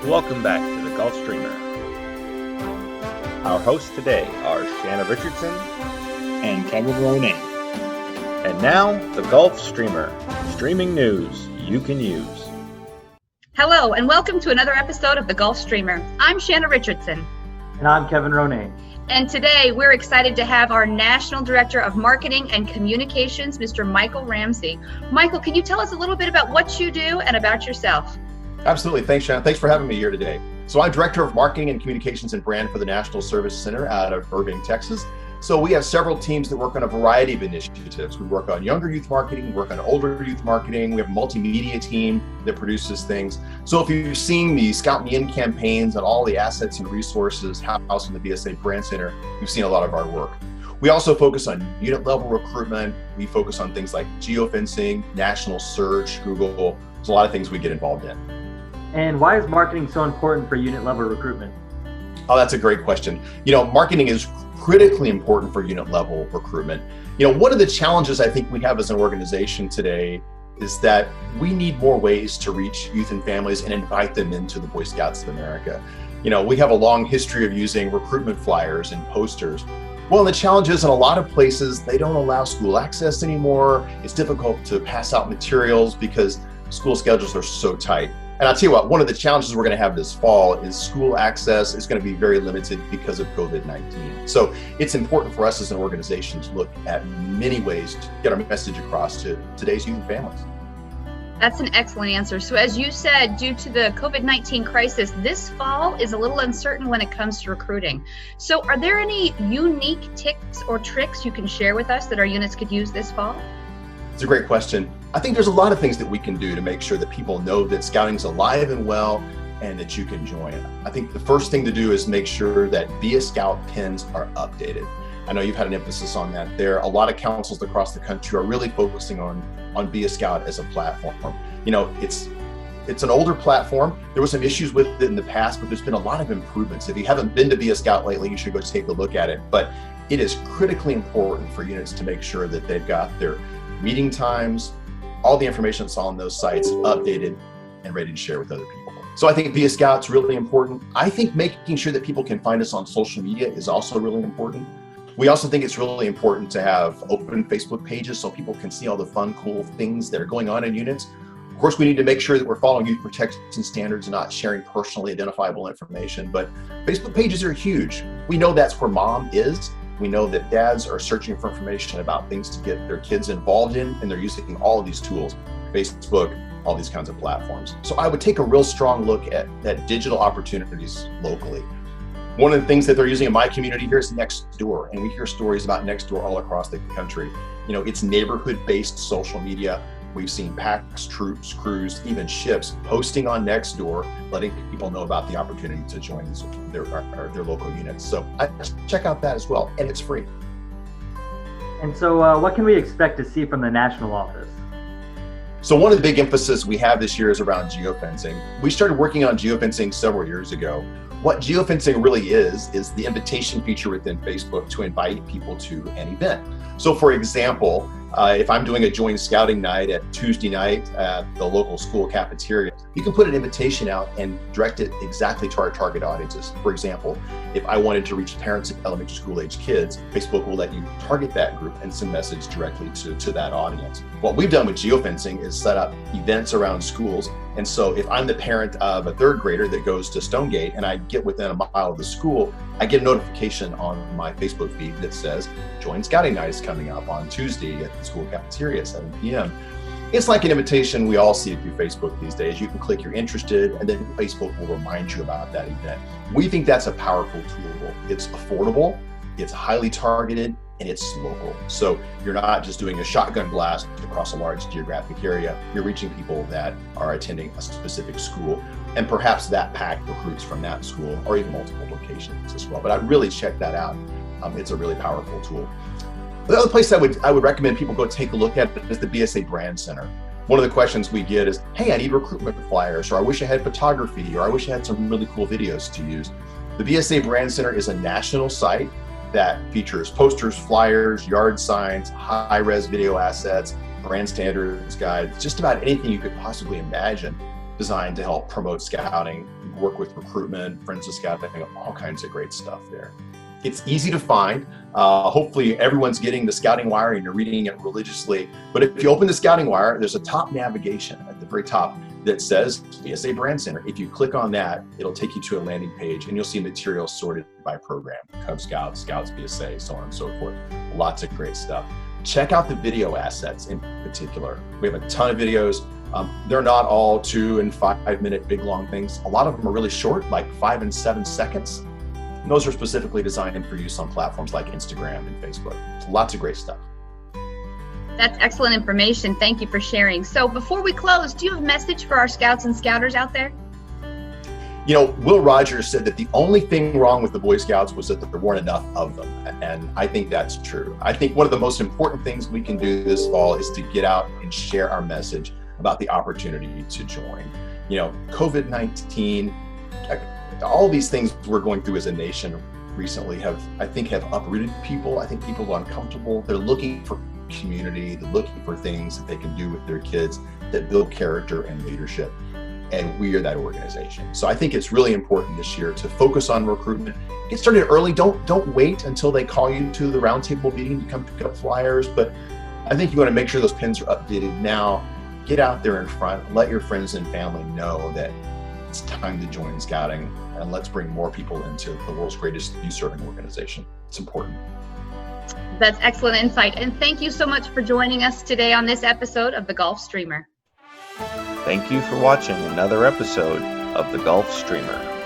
Welcome back to the Gulf Streamer. Our hosts today are Shanna Richardson and Kevin Ronay. And now, the Gulf Streamer, streaming news you can use. Hello, and welcome to another episode of the Gulf Streamer. I'm Shanna Richardson. And I'm Kevin Ronay. And today we're excited to have our National Director of Marketing and Communications, Mr. Michael Ramsey. Michael, can you tell us a little bit about what you do and about yourself? Absolutely. Thanks, Shanna. Thanks for having me here today. So I'm Director of Marketing and Communications and Brand for the National Service Center out of Irving, Texas. So we have several teams that work on a variety of initiatives. We work on younger youth marketing, we work on older youth marketing. We have a multimedia team that produces things. So if you've seen the Scout Me In campaigns and all the assets and resources housed in the BSA Brand Center, you've seen a lot of our work. We also focus on unit level recruitment. We focus on things like geofencing, national search, Google. There's a lot of things we get involved in. And why is marketing so important for unit level recruitment? Oh, that's a great question. Marketing is critically important for unit level recruitment. One of the challenges I think we have as an organization today is that we need more ways to reach youth and families and invite them into the Boy Scouts of America. We have a long history of using recruitment flyers and posters. Well, the challenge is in a lot of places, they don't allow school access anymore. It's difficult to pass out materials because school schedules are so tight. And I'll tell you what, one of the challenges we're going to have this fall is school access is going to be very limited because of COVID-19. So it's important for us as an organization to look at many ways to get our message across to today's youth and families. That's an excellent answer. So as you said, due to the COVID-19 crisis, this fall is a little uncertain when it comes to recruiting. So are there any unique tips or tricks you can share with us that our units could use this fall? It's a great question. I think there's a lot of things that we can do to make sure that people know that scouting's alive and well and that you can join. I think the first thing to do is make sure that Be a Scout pins are updated. I know you've had an emphasis on that there. A lot of councils across the country are really focusing on Be a Scout as a platform. It's an older platform. There were some issues with it in the past, but there's been a lot of improvements. If you haven't been to Be a Scout lately, you should go take a look at it. But it is critically important for units to make sure that they've got their meeting times, all the information that's on those sites updated and ready to share with other people. So I think Be a Scout's really important. I think making sure that people can find us on social media is also really important. We also think it's really important to have open Facebook pages so people can see all the fun, cool things that are going on in units. Of course, we need to make sure that we're following youth protection standards and not sharing personally identifiable information, but Facebook pages are huge. We know that's where mom is. We know that dads are searching for information about things to get their kids involved in, and they're using all of these tools, Facebook, all these kinds of platforms. So I would take a real strong look at digital opportunities locally. One of the things that they're using in my community here is Nextdoor, and we hear stories about Nextdoor all across the country. It's neighborhood-based social media. We've seen packs, troops, crews, even ships posting on Nextdoor, letting people know about the opportunity to join their local units. So check out that as well, and it's free. And so what can we expect to see from the national office? So one of the big emphasis we have this year is around geofencing. We started working on geofencing several years ago. What geofencing really is the invitation feature within Facebook to invite people to an event. So for example, if I'm doing a joint scouting night at Tuesday night at the local school cafeteria, you can put an invitation out and direct it exactly to our target audiences. For example, if I wanted to reach parents of elementary school age kids, Facebook will let you target that group and send message directly to that audience. What we've done with geofencing is set up events around schools. And so if I'm the parent of a third grader that goes to Stonegate and I get within a mile of the school, I get a notification on my Facebook feed that says, Join Scouting Night is coming up on Tuesday at the school cafeteria at 7 p.m. It's like an invitation we all see through Facebook these days. You can click you're interested, and then Facebook will remind you about that event. We think that's a powerful tool. It's affordable, it's highly targeted, and it's local. So you're not just doing a shotgun blast across a large geographic area. You're reaching people that are attending a specific school, and perhaps that pack recruits from that school or even multiple locations as well. But I'd really check that out. It's a really powerful tool. The other place I would recommend people go take a look at is the BSA Brand Center. One of the questions we get is, hey, I need recruitment flyers, or I wish I had photography, or I wish I had some really cool videos to use. The BSA Brand Center is a national site that features posters, flyers, yard signs, high-res video assets, brand standards guides, just about anything you could possibly imagine designed to help promote scouting, work with recruitment, Friends of Scouting, all kinds of great stuff there. It's easy to find. Hopefully everyone's getting the Scouting Wire and you're reading it religiously. But if you open the Scouting Wire, there's a top navigation at the very top that says BSA Brand Center. If you click on that, it'll take you to a landing page and you'll see materials sorted by program, Cub Scouts, Scouts BSA, so on and so forth. Lots of great stuff. Check out the video assets in particular. We have a ton of videos. They're not all 2 and 5 minute big long things. A lot of them are really short, like 5 and 7 seconds. And those are specifically designed for use on platforms like Instagram and Facebook. Lots of great stuff. That's excellent information. Thank you for sharing. So before we close, do you have a message for our Scouts and Scouters out there? You know, Will Rogers said that the only thing wrong with the Boy Scouts was that there weren't enough of them. And I think that's true. I think one of the most important things we can do this fall is to get out and share our message about the opportunity to join. You know, COVID-19, all these things we're going through as a nation recently have uprooted people. I think people are uncomfortable. They're looking for community. They're looking for things that they can do with their kids that build character and leadership. And we are that organization. So I think it's really important this year to focus on recruitment. Get started early. Don't wait until they call you to the roundtable meeting to come pick up flyers. But I think you want to make sure those pins are updated now. Get out there in front. Let your friends and family know that it's time to join Scouting, and let's bring more people into the world's greatest youth serving organization. It's important. That's excellent insight. And thank you so much for joining us today on this episode of The Golf Streamer. Thank you for watching another episode of The Golf Streamer.